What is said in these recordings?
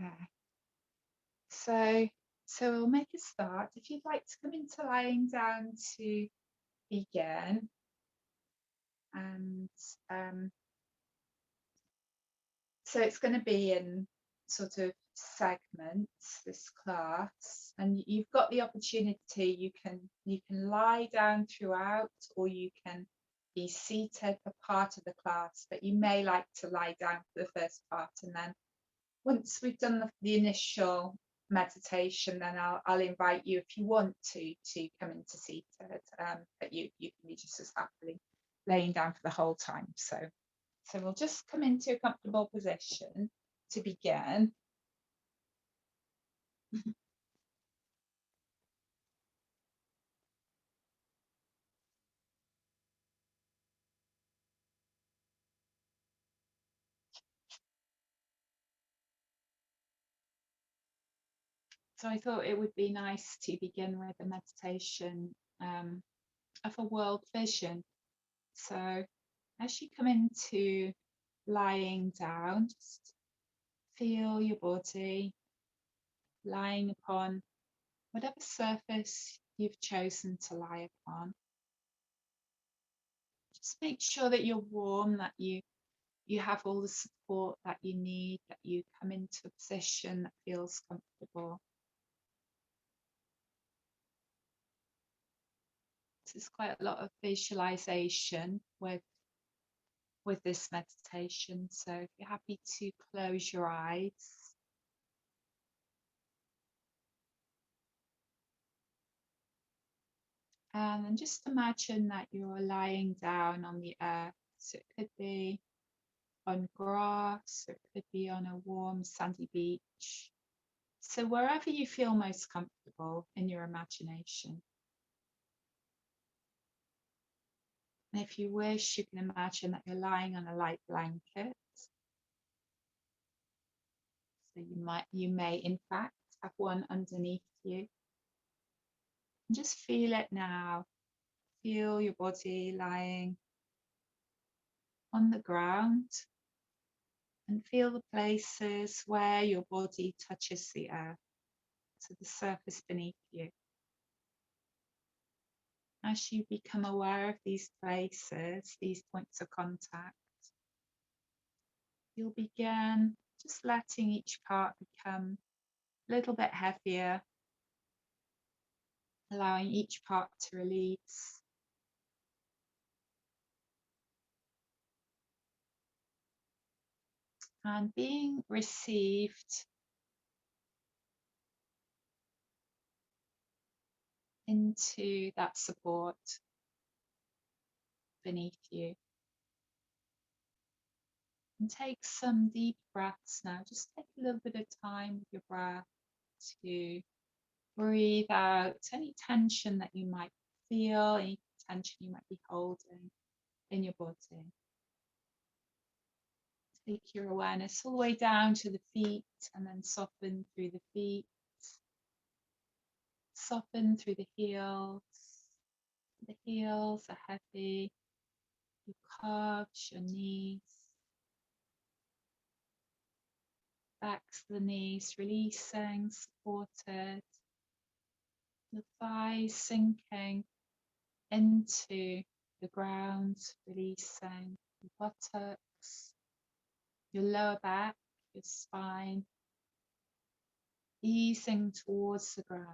Okay. So we'll make a start. If you'd like to come into lying down to begin, and um, so it's going to be in sort of segments, this class, and you've got the opportunity. You can lie down throughout, or you can be seated for part of the class, but you may like to lie down for the first part, and then once we've done the initial meditation, then I'll invite you, if you want to come into seated, but you can be just as happily laying down for the whole time. So we'll just come into a comfortable position to begin. So I thought it would be nice to begin with a meditation of a world vision. So as you come into lying down, just feel your body lying upon whatever surface you've chosen to lie upon. Just make sure that you're warm, that you have all the support that you need, that you come into a position that feels comfortable. There's quite a lot of visualization with this meditation. So if you're happy to close your eyes. And then just imagine that you're lying down on the earth. So it could be on grass, or it could be on a warm sandy beach. So wherever you feel most comfortable in your imagination. And if you wish, you can imagine that you're lying on a light blanket. So you may in fact have one underneath you. And just feel it now. Feel your body lying on the ground, and feel the places where your body touches the earth, to the surface beneath you. As you become aware of these places, these points of contact, you'll begin just letting each part become a little bit heavier, allowing each part to release. And being received into that support beneath you. And take some deep breaths now. Just take a little bit of time with your breath to breathe out any tension that you might feel, any tension you might be holding in your body. Take your awareness all the way down to the feet, and then soften through the feet, soften through the heels. The heels are heavy, your calves, your knees, back to the knees, releasing, supported. Your thighs sinking into the ground, releasing your buttocks, your lower back, your spine, easing towards the ground.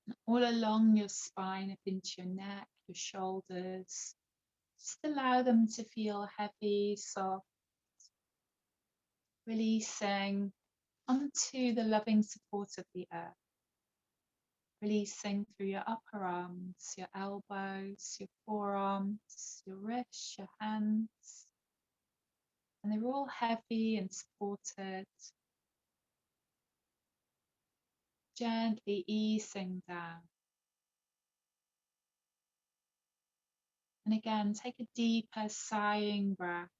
And all along your spine, up into your neck, your shoulders, just allow them to feel heavy, soft, releasing onto the loving support of the earth. Releasing through your upper arms, your elbows, your forearms, your wrists, your hands. And they're all heavy and supported. Gently easing down. And again, take a deeper sighing breath,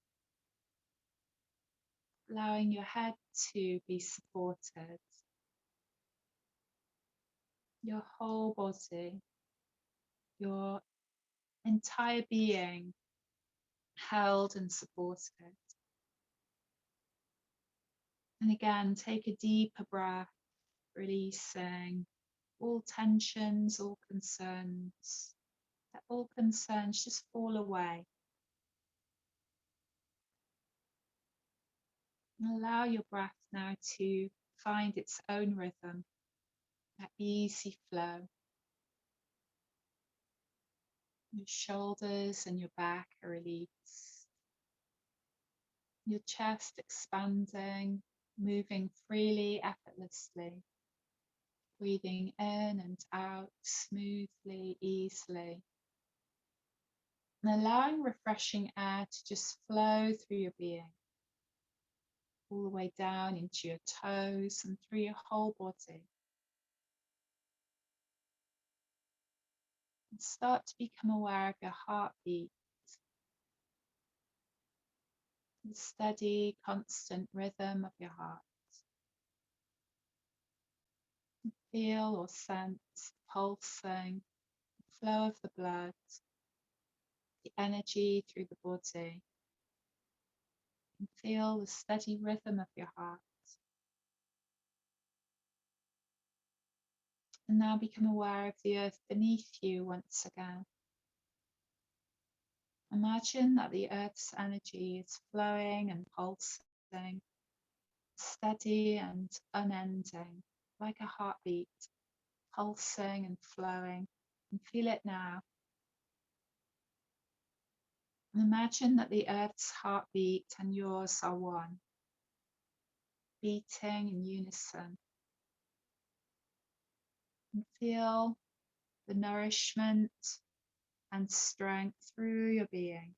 allowing your head to be supported. Your whole body, your entire being held and supported. And again, take a deeper breath, releasing all tensions, all concerns. Let all concerns just fall away. And allow your breath now to find its own rhythm, that easy flow. Your shoulders and your back are released. Your chest expanding, moving freely, effortlessly. Breathing in and out smoothly, easily. And allowing refreshing air to just flow through your being, all the way down into your toes and through your whole body. And start to become aware of your heartbeat, the steady, constant rhythm of your heart. Feel or sense pulsing, the flow of the blood, the energy through the body. And feel the steady rhythm of your heart. And now become aware of the earth beneath you once again. Imagine that the earth's energy is flowing and pulsing, steady and unending, like a heartbeat, pulsing and flowing. And feel it now. And imagine that the earth's heartbeat and yours are one, beating in unison. And feel the nourishment and strength through your being.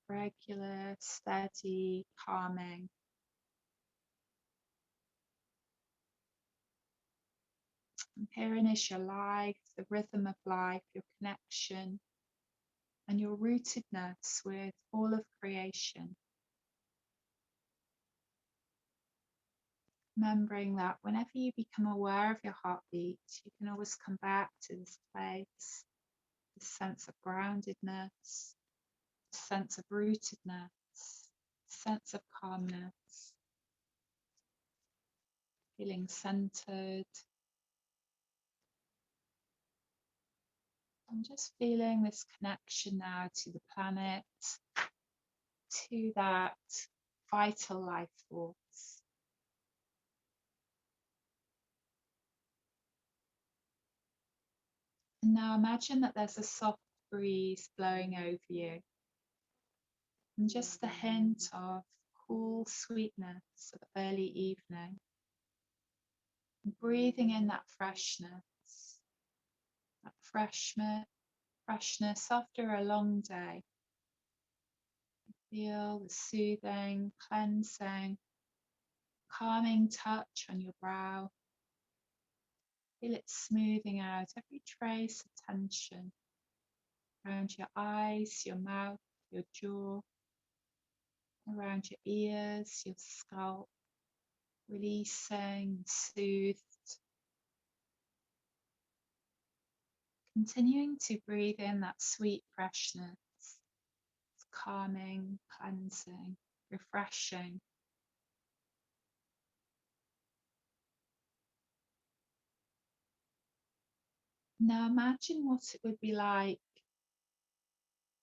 Regular, steady, calming. And herein is your life, the rhythm of life, your connection, and your rootedness with all of creation. Remembering that whenever you become aware of your heartbeat, you can always come back to this place, this sense of groundedness, this sense of rootedness, sense of calmness, feeling centered. I'm just feeling this connection now to the planet, to that vital life force. And now imagine that there's a soft breeze blowing over you, and just a hint of cool sweetness of early evening. And breathing in that freshness, freshness after a long day. Feel the soothing, cleansing, calming touch on your brow. Feel it smoothing out every trace of tension around your eyes, your mouth, your jaw, around your ears, your scalp, releasing, soothed. Continuing to breathe in that sweet freshness, calming, cleansing, refreshing. Now imagine what it would be like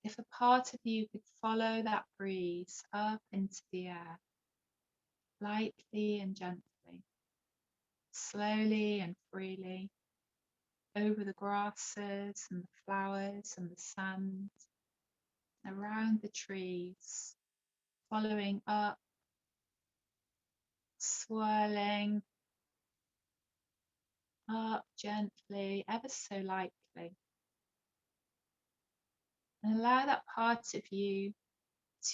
if a part of you could follow that breeze up into the air, lightly and gently, slowly and freely, over the grasses and the flowers and the sand, around the trees, following up, swirling up gently, ever so lightly. And allow that part of you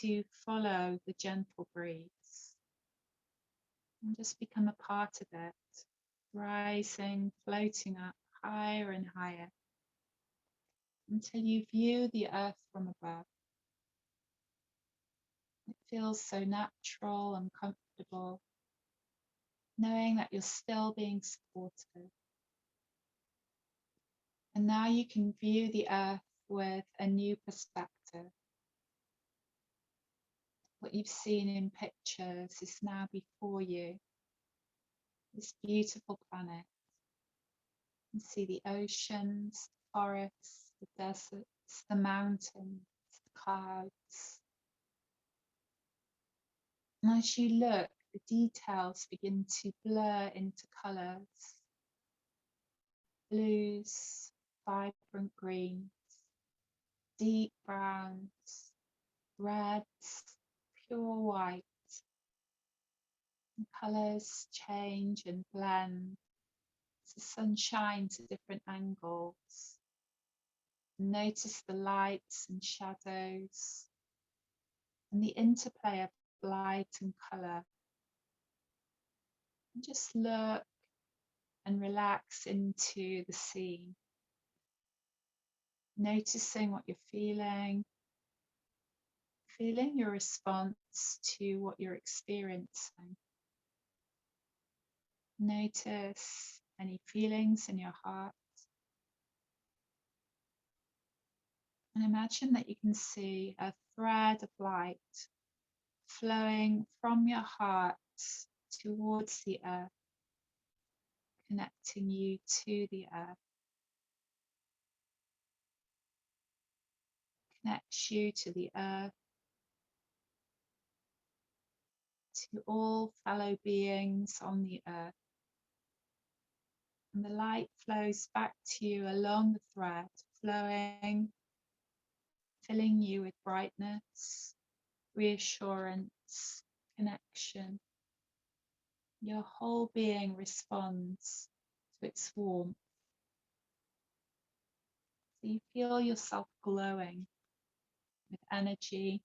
to follow the gentle breeze and just become a part of it, rising, floating up higher and higher until you view the earth from above. It feels so natural and comfortable, knowing that you're still being supported. And now you can view the earth with a new perspective, What you've seen in pictures is now before you, this beautiful planet. You can see the oceans, the forests, the deserts, the mountains, the clouds. And as you look, the details begin to blur into colours, blues, vibrant greens, deep browns, reds, pure white. The colours change and blend as the sun shines at different angles. Notice the lights and shadows and the interplay of light and colour. And just look and relax into the scene, noticing what you're feeling your response to what you're experiencing. Notice any feelings in your heart. And imagine that you can see a thread of light flowing from your heart towards the earth, connecting you to the earth, connects you to the earth, to all fellow beings on the earth. And the light flows back to you along the thread, flowing, filling you with brightness, reassurance, connection. Your whole being responds to its warmth. So you feel yourself glowing with energy.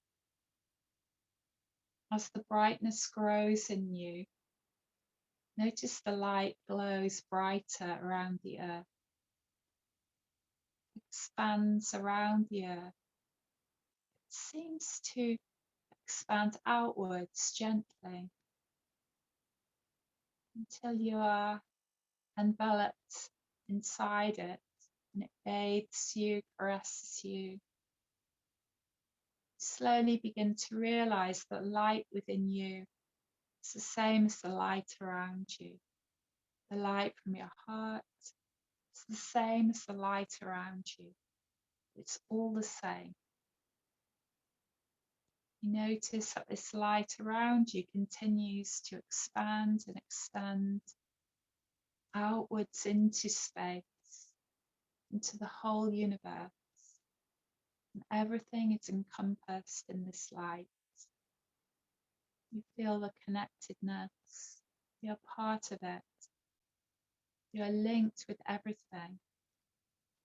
As the brightness grows in you, notice the light glows brighter around the earth, expands around the earth. It seems to expand outwards gently until you are enveloped inside it, and it bathes you, caresses you. Slowly begin to realize that light within you is the same as the light around you. The light from your heart is the same as the light around you. It's all the same. You notice that this light around you continues to expand and extend outwards into space, into the whole universe. And everything is encompassed in this light. You feel the connectedness. You're part of it. You're linked with everything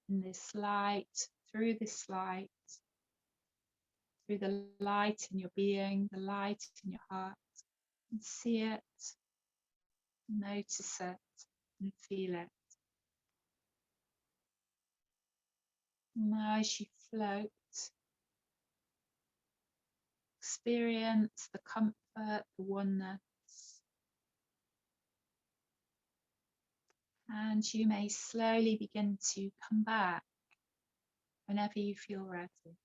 in this light, through this light, through the light in your being, the light in your heart. And see it, notice it, and feel it. Now as you float, experience the comfort, the oneness. And you may slowly begin to come back whenever you feel ready,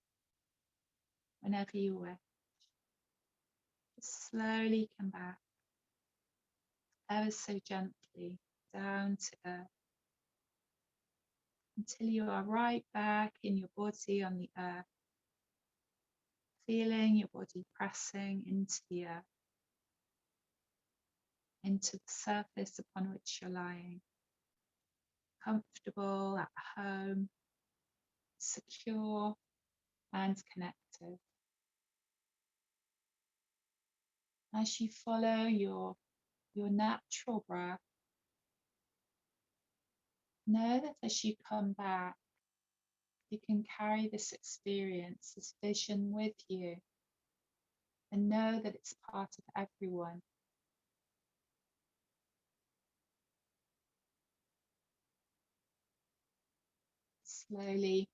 whenever you wish. Just slowly come back, ever so gently, down to earth, until you are right back in your body on the earth, feeling your body pressing into the earth, into the surface upon which you're lying, comfortable, at home, secure and connected. As you follow your natural breath, know that as you come back, you can carry this experience, this vision with you, and know that it's part of everyone. Slowly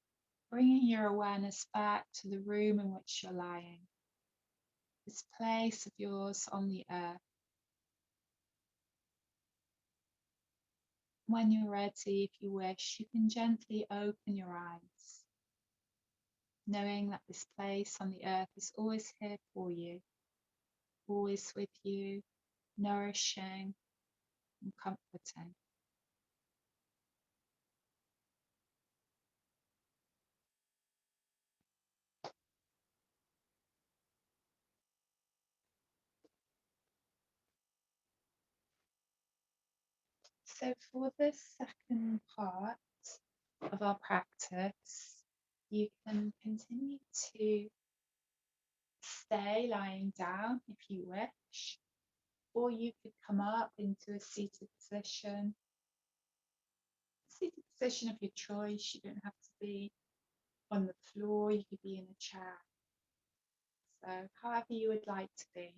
bringing your awareness back to the room in which you're lying, this place of yours on the earth. When you're ready, if you wish, you can gently open your eyes, knowing that this place on the earth is always here for you. always with you, nourishing and comforting. So for the second part of our practice, you can continue to stay lying down if you wish, or you could come up into a seated position of your choice. You don't have to be on the floor, you could be in a chair. So however you would like to be.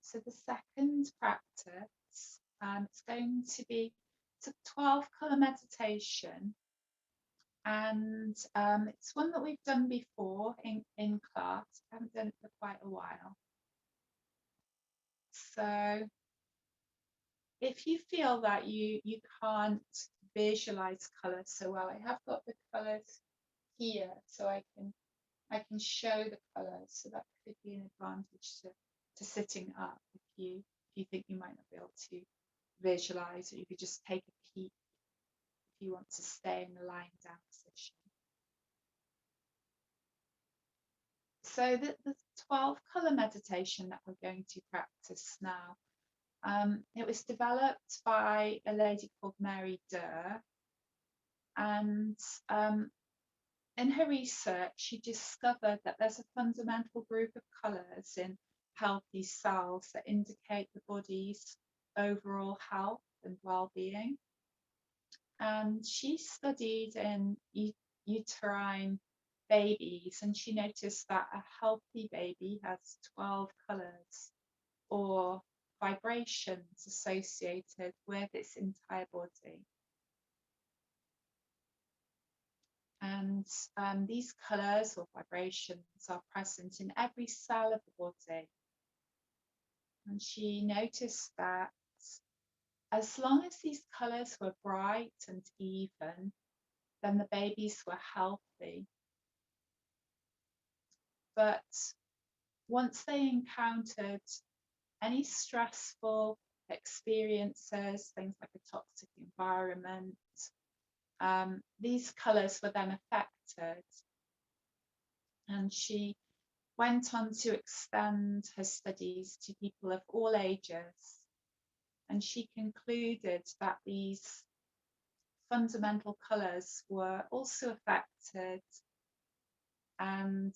So the second practice, it's going to be, it's a 12 colour meditation, and it's one that we've done before in class. I haven't done it for quite a while. So if you feel that you can't visualize colours so well, I have got the colours here, so I can show the colours, so that could be an advantage to sitting up if you think you might not be able to visualize, or you could just take a peek if you want to stay in the lying down position. So the 12 colour meditation that we're going to practice now, it was developed by a lady called Mary Durr, and in her research, she discovered that there's a fundamental group of colours in healthy cells that indicate the body's overall health and well-being. And she studied in uterine babies, and she noticed that a healthy baby has 12 colours or vibrations associated with its entire body. And these colours or vibrations are present in every cell of the body. And she noticed that as long as these colours were bright and even, then the babies were healthy. But once they encountered any stressful experiences, things like a toxic environment, these colours were then affected. And she went on to extend her studies to people of all ages. And she concluded that these fundamental colours were also affected and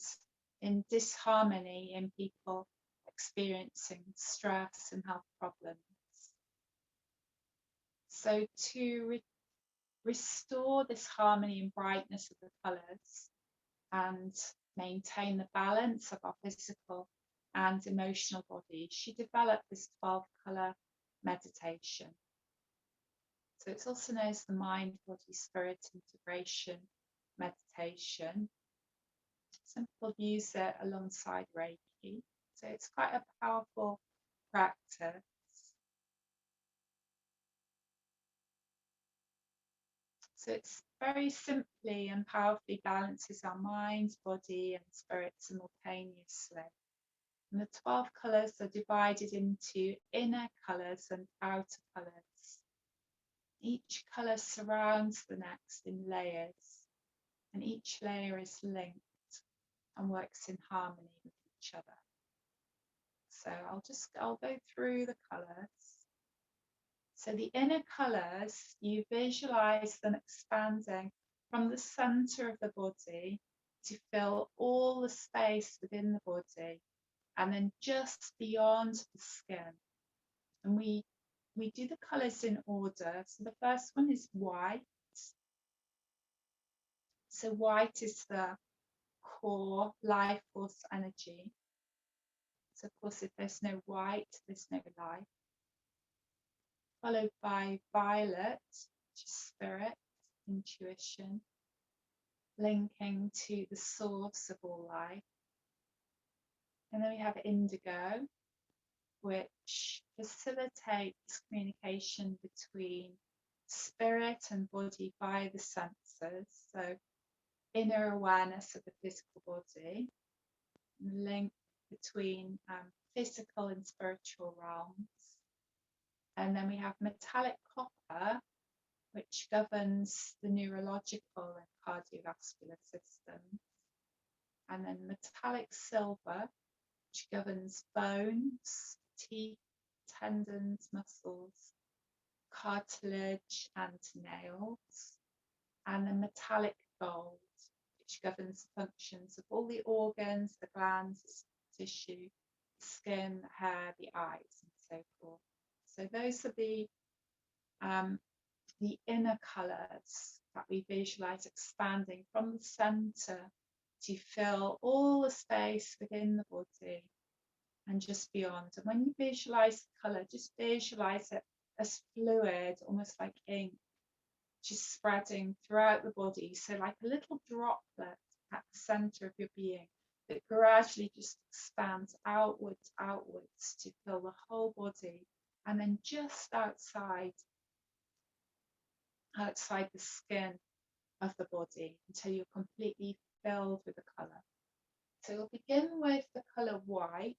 in disharmony in people experiencing stress and health problems. So to restore this harmony and brightness of the colours and maintain the balance of our physical and emotional body, she developed this 12 colour meditation. So it's also known as the mind, body, spirit integration meditation. Some people use it alongside Reiki. So it's quite a powerful practice. So it's very simply and powerfully balances our mind, body, and spirit simultaneously. And the 12 colours are divided into inner colours and outer colours. Each colour surrounds the next in layers, and each layer is linked and works in harmony with each other. So I'll go through the colours. So the inner colours, you visualise them expanding from the centre of the body to fill all the space within the body, and then just beyond the skin. And we do the colours in order. So the first one is white. So white is the core life force energy. So of course, if there's no white, there's no life. Followed by violet, which is spirit, intuition, linking to the source of all life. And then we have indigo, which facilitates communication between spirit and body via the senses, so inner awareness of the physical body. link between physical and spiritual realms. And then we have metallic copper, which governs the neurological and cardiovascular systems. And then metallic silver, which governs bones, teeth, tendons, muscles, cartilage, and nails. And then metallic gold, which governs the functions of all the organs, the glands, the tissue, the skin, the hair, the eyes, and so forth. So those are the inner colours that we visualize expanding from the center to fill all the space within the body and just beyond. And when you visualize the colour, just visualize it as fluid, almost like ink, just spreading throughout the body. So like a little droplet at the center of your being that gradually just expands outwards to fill the whole body. And then just outside the skin of the body until you're completely filled with the colour. So we'll begin with the colour white.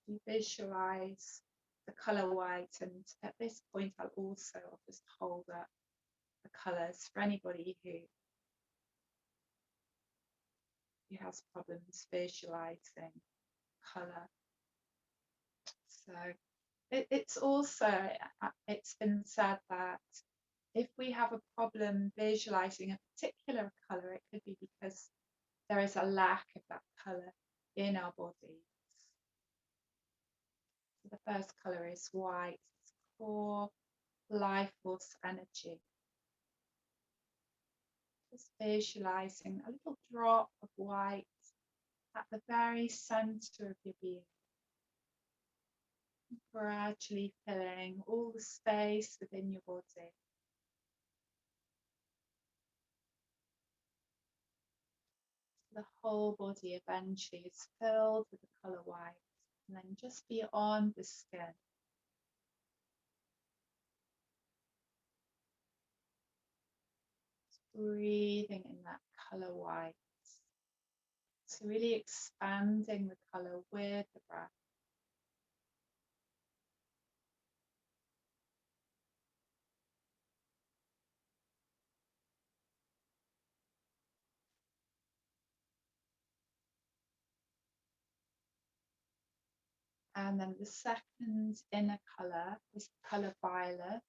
You visualise the colour white, and at this point I'll just hold up the colours for anybody who has problems visualising colour. So it's been said that if we have a problem visualising a particular colour, it could be because there is a lack of that colour in our bodies. So the first colour is white. It's core, life force, energy. Just visualising a little drop of white at the very centre of your being. Gradually filling all the space within your body. The whole body eventually is filled with the colour white, and then just beyond the skin. Just breathing in that colour white. So really expanding the colour with the breath. And then the second inner colour is the colour violet.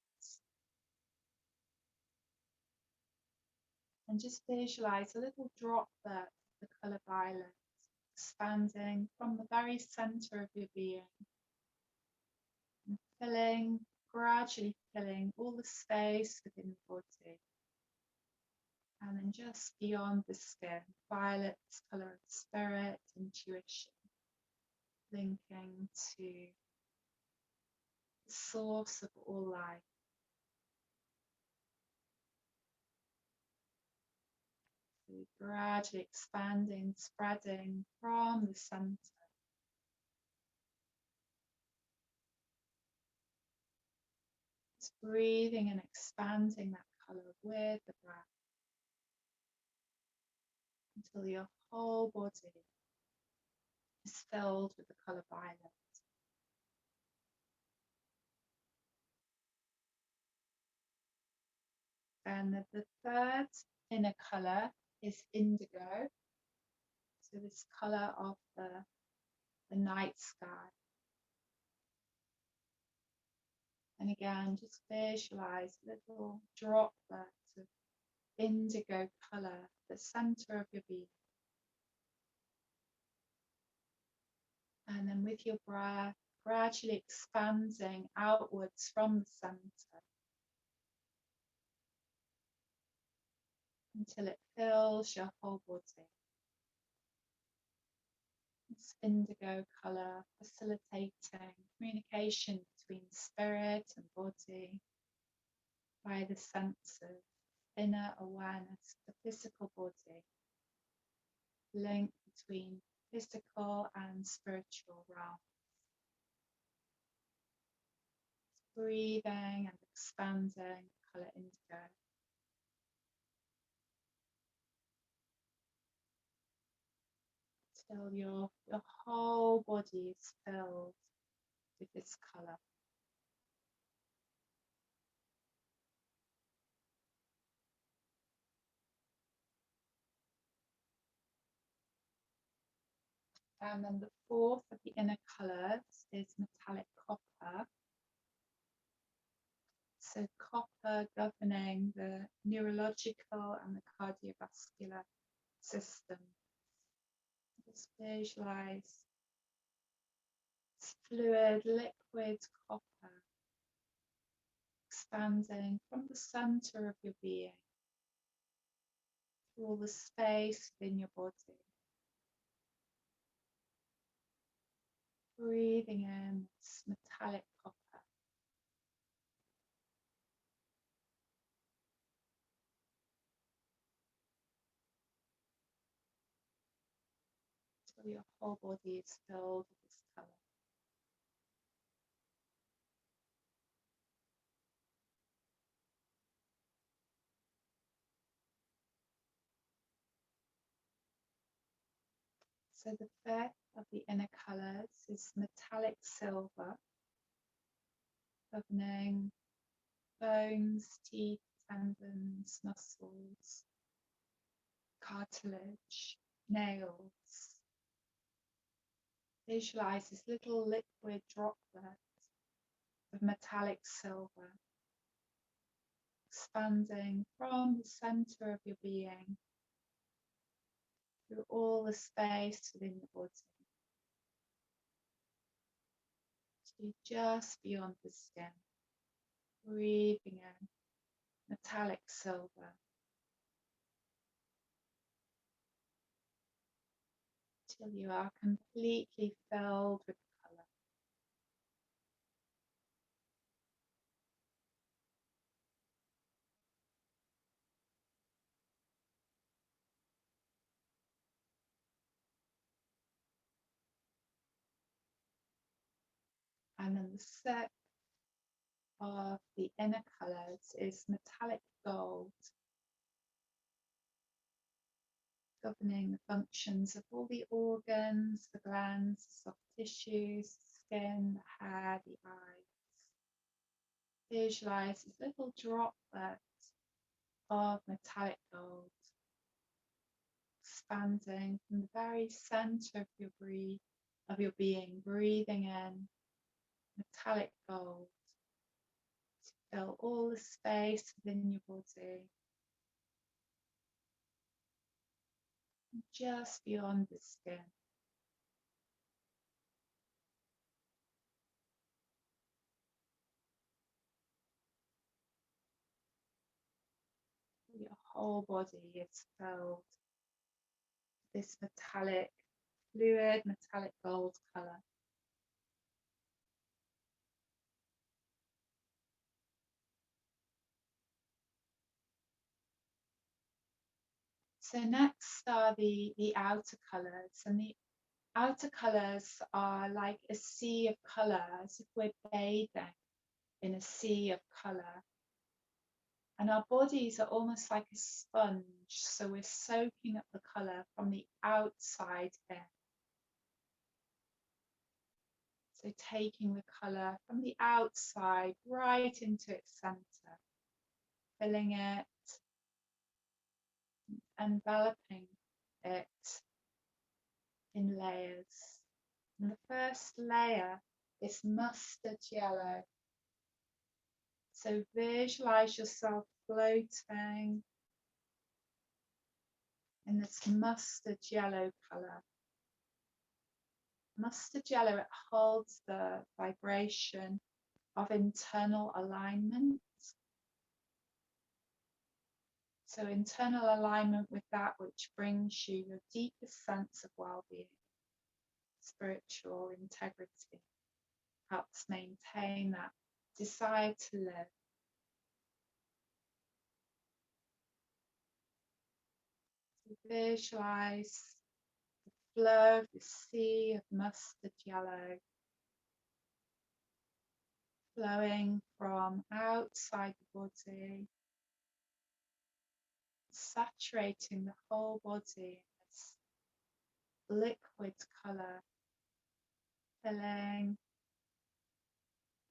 And just visualise a little droplet of the colour violet expanding from the very centre of your being and gradually filling all the space within the body. And then just beyond the skin, violet's colour of spirit, intuition, linking to the source of all life. So gradually expanding, spreading from the centre. Just breathing and expanding that colour with the breath until your whole body is filled with the colour violet. And the third inner colour is indigo. So this colour of the night sky. And again, just visualize little droplets of indigo colour at the center of your being. And then with your breath, gradually expanding outwards from the center until it fills your whole body. This indigo colour facilitating communication between spirit and body by the senses, inner awareness, the physical body, link between physical and spiritual realms. Breathing and expanding the colour indigo. till your whole body is filled with this colour. And then the fourth of the inner colours is metallic copper. So copper governing the neurological and the cardiovascular system. Just visualize fluid, liquid copper expanding from the center of your being through all the space within your body. Breathing in this metallic copper. Till your whole body is filled with this colour. So the fifth of the inner colours is metallic silver, governing bones, teeth, tendons, muscles, cartilage, nails. Visualize this little liquid droplet of metallic silver expanding from the center of your being through all the space within your body to just beyond the skin. Breathing in metallic silver till you are completely filled with colour. And then the sixth of the inner colours is metallic gold, governing the functions of all the organs, the glands, the soft tissues, the skin, the hair, the eyes. Visualize this little droplet of metallic gold expanding from the very center of your being, breathing in metallic gold to fill all the space within your body, just beyond the skin. Your whole body is filled with this metallic, fluid, metallic gold color. So next are the outer colors, and the outer colors are like a sea of color, as if we're bathing in a sea of color. And our bodies are almost like a sponge, so we're soaking up the color from the outside in. So taking the color from the outside right into its center, filling it, enveloping it in layers. And the first layer is mustard yellow. So visualize yourself floating in this mustard yellow color. Mustard yellow, it holds the vibration of internal alignment. So internal alignment with that which brings you your deepest sense of well-being, spiritual integrity, helps maintain that desire to live. So visualize the flow of the sea of mustard yellow flowing from outside the body, saturating the whole body in this liquid colour, filling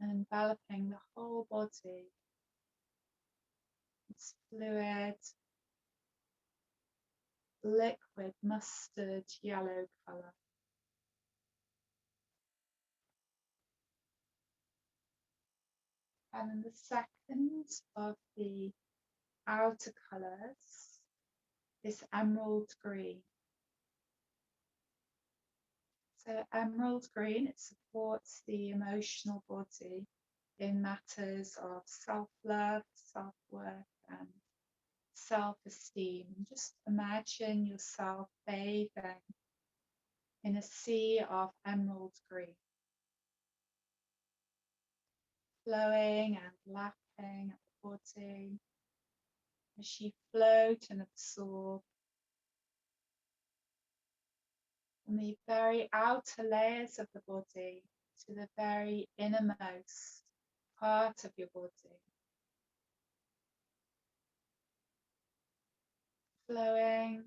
and enveloping the whole body. It's fluid, liquid mustard yellow colour. And then the second of the outer colours is emerald green. So emerald green, it supports the emotional body in matters of self-love, self-worth and self-esteem. Just imagine yourself bathing in a sea of emerald green, flowing and lapping at the body as you float and absorb from the very outer layers of the body to the very innermost part of your body. Flowing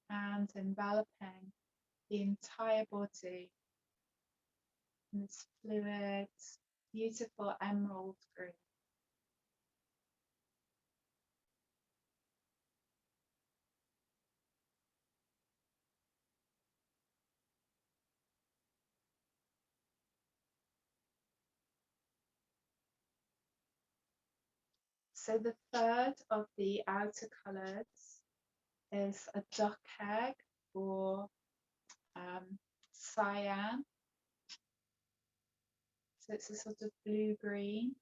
and enveloping the entire body in this fluid, beautiful emerald green. So the third of the outer colours is a duck egg or cyan. So it's a sort of blue-green.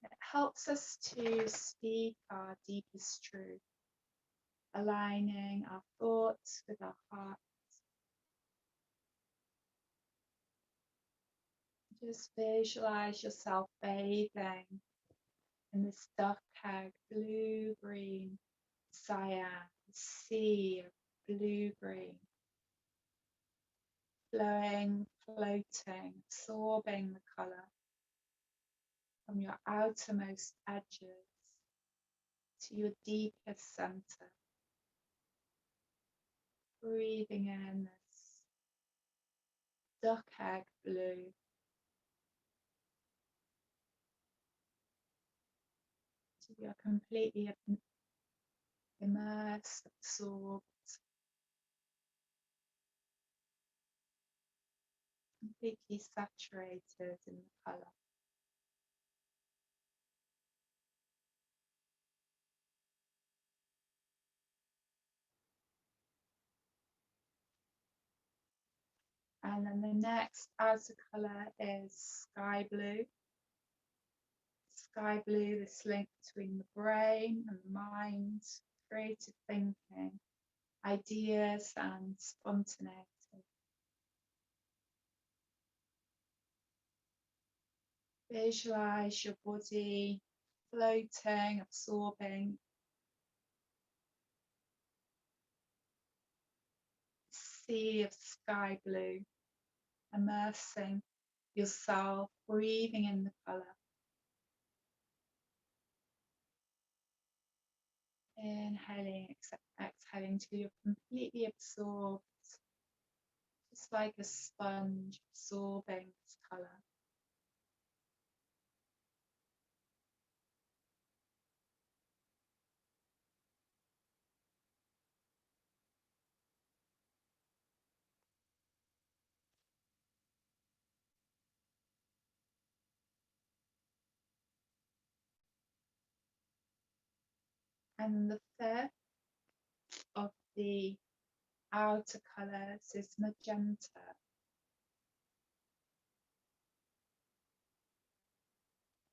It helps us to speak our deepest truth, aligning our thoughts with our heart. Just visualize yourself bathing in this duck egg, blue-green cyan, sea of blue-green, flowing, floating, absorbing the colour from your outermost edges to your deepest centre. Breathing in this duck egg blue. So you're completely immersed, absorbed, completely saturated in the colour. And then the next outer colour is sky blue. Sky blue, this link between the brain and the mind, creative thinking, ideas and spontaneity. Visualize your body floating, absorbing a sea of sky blue, immersing yourself, breathing in the colour. Inhaling, exhaling till you're completely absorbed, just like a sponge absorbing this colour. And the fifth of the outer colours is magenta.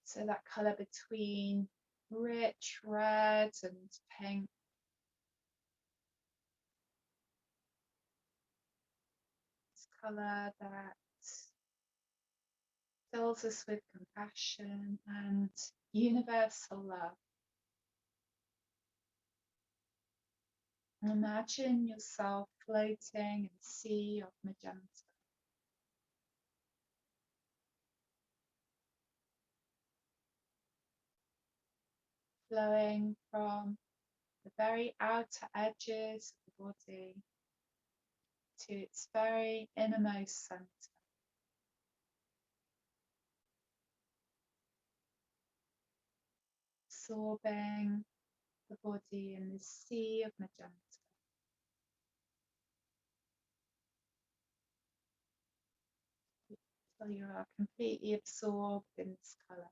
So that colour between rich red and pink. This colour that fills us with compassion and universal love. And imagine yourself floating in a sea of magenta. Flowing from the very outer edges of the body to its very innermost center. Absorbing the body in this sea of magenta. So you are completely absorbed in this colour.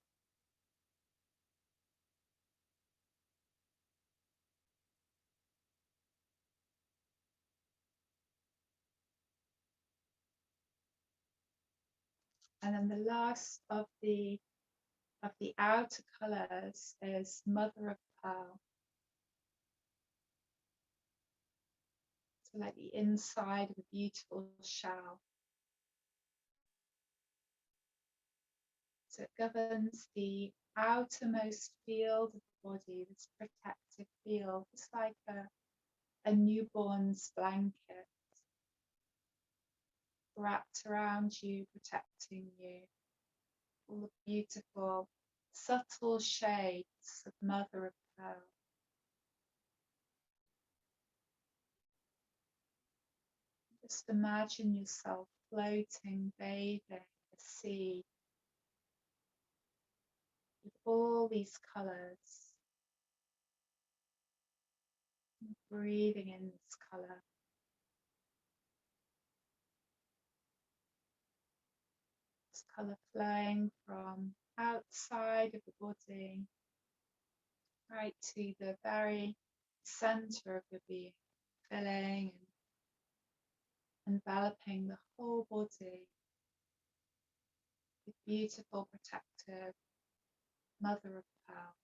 And then the last of the outer colours is Mother of Pearl. So like the inside of a beautiful shell. So it governs the outermost field of the body, this protective field. It's like a newborn's blanket wrapped around you, protecting you. All the beautiful, subtle shades of Mother of Pearl. Just imagine yourself floating, bathing the sea with all these colours, breathing in this colour. This colour flowing from outside of the body right to the very centre of your being, filling and enveloping the whole body with beautiful protective Mother of Pearl.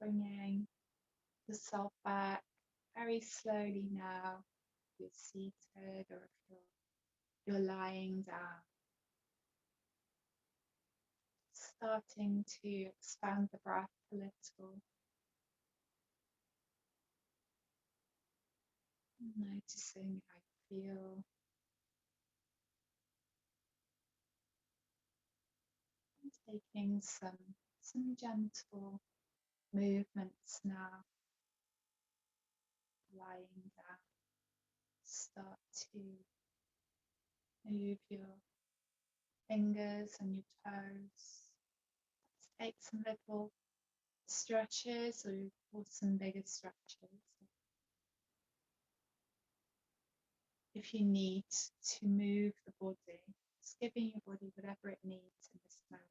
Bringing yourself back very slowly now. If you're seated or if you're lying down. Starting to expand the breath a little. Noticing how you feel. And taking some gentle movements now. Lying down. Start to move your fingers and your toes. Let's take some little stretches or some bigger stretches. If you need to move the body, just giving your body whatever it needs in this moment.